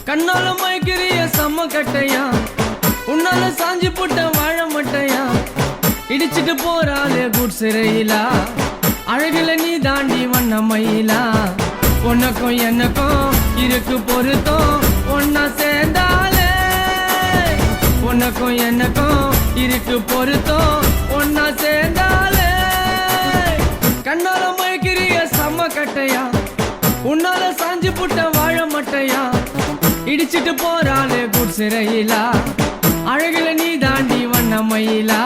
கண்ணால மயக்கிறிய செம்ம கட்டையா, உன்னால சாஞ்சி போட்ட வாழ மட்டையா, இடிச்சிட்டு போறாளே குட் சிறையிலா, அழகுல நீ தாண்டி வண்ண மயிலா, உனக்கும் எனக்கும் இருக்கு பொருத்தம் ஒன்னா சேர்ந்தாலே, உனக்கும் எனக்கும் இருக்கு பொருத்தம் ஒன்னா சேர்ந்தாலே, கண்ணால மயக்கிறிய செம்ம கட்டையா, உன்னால சாஞ்சி புட்ட வாழ மட்டையா, இடிச்சிட்டு போறாளே குட் சிறையிலா, அழகுல நீ தாண்டி வண்ண மயிலா.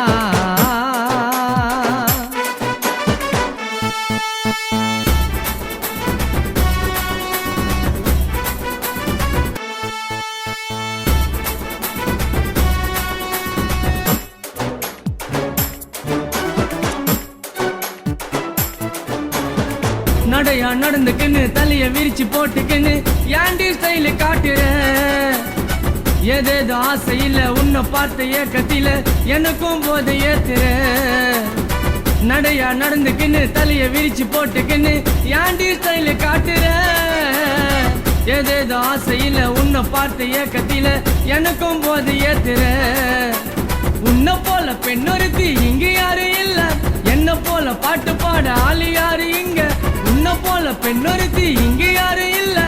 நடையா நடந்துக்குன்னு தலைய விரிச்சு போட்டுக்குன்னு ஏண்டி ஸ்டைல காட்டுற, ஏதேதோ ஆசையில உன்னை பார்த்த ஏக்கத்தில எனக்கும் போதை ஏத்துற, நடையா நடந்துக்குன்னு தலைய விரிச்சு போட்டுக்குன்னு ஏண்டி ஸ்டைல காட்டுற, ஏதேதோ ஆசையில உன்னை பார்த்த ஏக்கத்தில எனக்கும் போதை ஏத்துற, உன்னை போல பெண்ணொருத்தி இங்க யாரு இல்ல, என்ன போல பாட்டு பாட ஆளு யாரு இங்க, உன்னை போல பெண்ணொருத்தி இங்க யாரு இல்ல,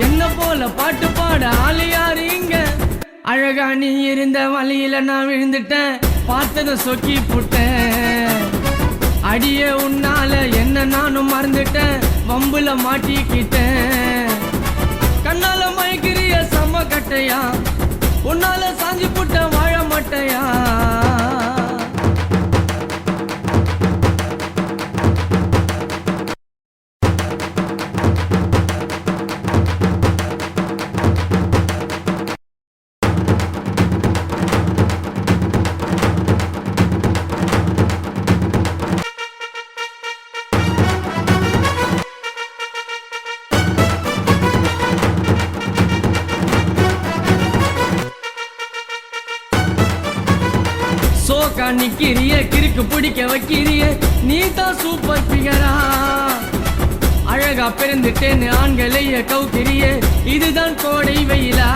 என்ன போல பாட்டு பாட ஆளு யாரு இங்க, அழகா நீ இருந்த வழியில நான் விழுந்துட்டேன், பார்த்தத சொக்கி புட்டேன், அடியே உன்னால என்ன நானும் மறந்துட்டேன், வம்புல மாட்டிக்கிட்டேன், கண்ணால மயக்கிறிய செம்ம கட்டையா, உன்னால சாஞ்சி புட்ட வாழ மட்டையா. சோக்கா நிக்கிறிய கிறுக்கு பிடிக்க வைக்கிறிய நீ தான் சூப்பர் பிகரா, அழகா பிறந்துட்டேன்னு ஆண்களைய கவுக்கிறிய இதுதான் கோடை வெயிலா,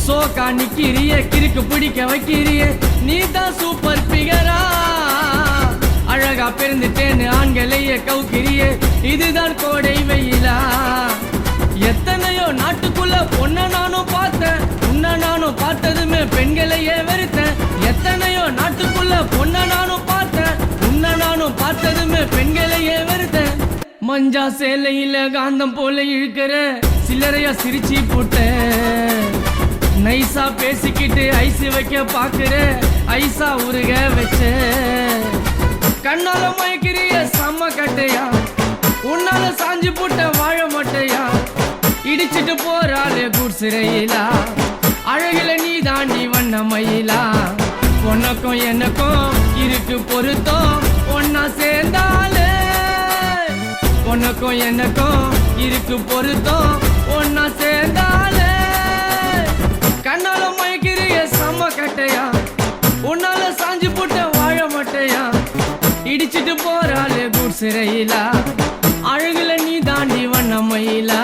சோக்கா நிக்கிறிய கிறுக்கு பிடிக்க வைக்கிறிய நீ தான் சூப்பர் பிகரா, அழகா பிறந்துட்டேன்னு ஆண்களைய கவுக்கிறிய இதுதான் கோடை வெயிலா, எத்தனையோ நாட்டுக்குள்ள பொண்ண நானும் பார்த்தேன், உன்ன நானும் பார்த்ததுமே பெண்களையே வெறுத்தேன், எத்தனையோ நாட்டுக்குள்ள பொண்ண நானும் பார்த்தேன், உன்ன நானும் பார்த்ததுமே பெண்களையே வெறுத்தேன், மஞ்சா சேலையில காந்தம் போல இழுக்கிற சில்லறையா சிரிச்சு போட்ட, நைசா பேசிக்கிட்டு ஐசு வைக்க பாக்குற ஐசா உருக வச்ச, கண்ணால மயக்கிறிய செம்ம கட்டையா, உன்னால சாஞ்சி போட்ட வாழ மட்டையா, இடிச்சிட்டு போறாளே குட் சிறையிலா, அழகுல நீ தாண்டி வண்ண மயிலா, உனக்கும் எனக்கும் இருக்கு பொருத்தம் ஒன்னா சேர்ந்தாலே, உனக்கும் எனக்கும் இருக்கு பொருத்தம் ஒன்னா சேர்ந்தாலே, கண்ணால மயக்கிறிய செம்ம கட்டையா, உன்னால சாஞ்சி போட்ட வாழ மட்டையா, இடிச்சிட்டு போறாளே குட் சிறையிலா, அழகுல நீ தாண்டி வண்ண மயிலா.